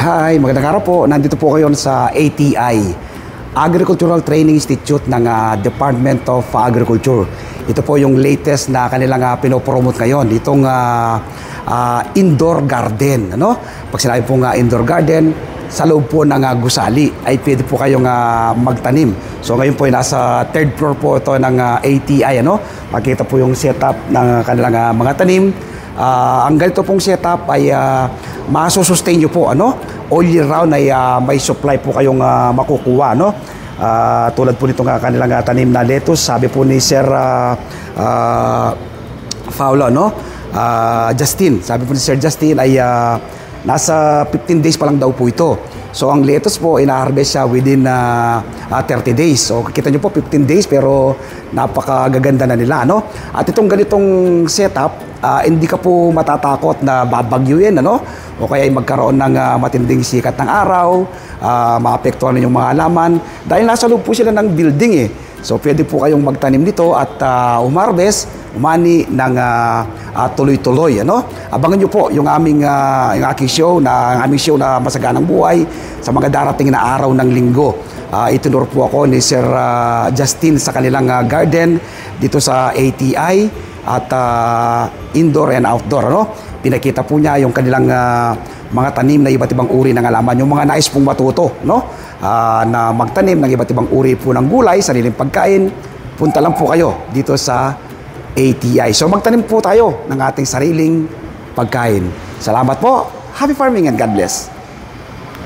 Hi, magandang araw po. Nandito po kayo sa ATI, Agricultural Training Institute ng Department of Agriculture. Ito po yung latest na kanilang pinopromote ngayon, itong indoor garden. Ano? Pag sinabi po indoor garden, sa loob po ng gusali ay pwede po kayong magtanim. So ngayon po ay nasa third floor po ito ng ATI. Ano? Makikita po yung setup ng kanilang mga tanim. Ang ganito pong setup ay masustain nyo po, ano? All year round ay may supply po kayong makukuha, no? Tulad po nitong kanilang tanim na lettuce, sabi po ni Sir Faulo, no? Justin, sabi po ni Sir Justin ay nasa 15 days pa lang daw po ito. So ang lettuce po ina-harvest siya within 30 days. So kita nyo po 15 days pero napakagaganda na nila, no? At itong ganitong setup, hindi ka po matatakot na babagyuin, ano? O kaya ay magkaroon ng matinding sikat ng araw, maapektuhan yung mga halaman. Dahil nasa loob po sila ng building eh. So pwede po kayong magtanim dito at umharvest, umani ng tuloy-tuloy, ano? Abangan nyo po yung yung aking show, ang aming show na Masaganang Buhay sa mga darating na araw ng linggo. Itinuro po ako ni Sir Justin sa kanilang garden dito sa ATI at indoor and outdoor, ano? Pinakita po niya yung kanilang mga tanim na iba't ibang uri ng halaman, yung mga nais pong matuto, no? Na magtanim ng iba't ibang uri po ng gulay, sariling pagkain. Punta lang po kayo dito sa ATI. So magtanim po tayo ng ating sariling pagkain. Salamat po. Happy farming and God bless.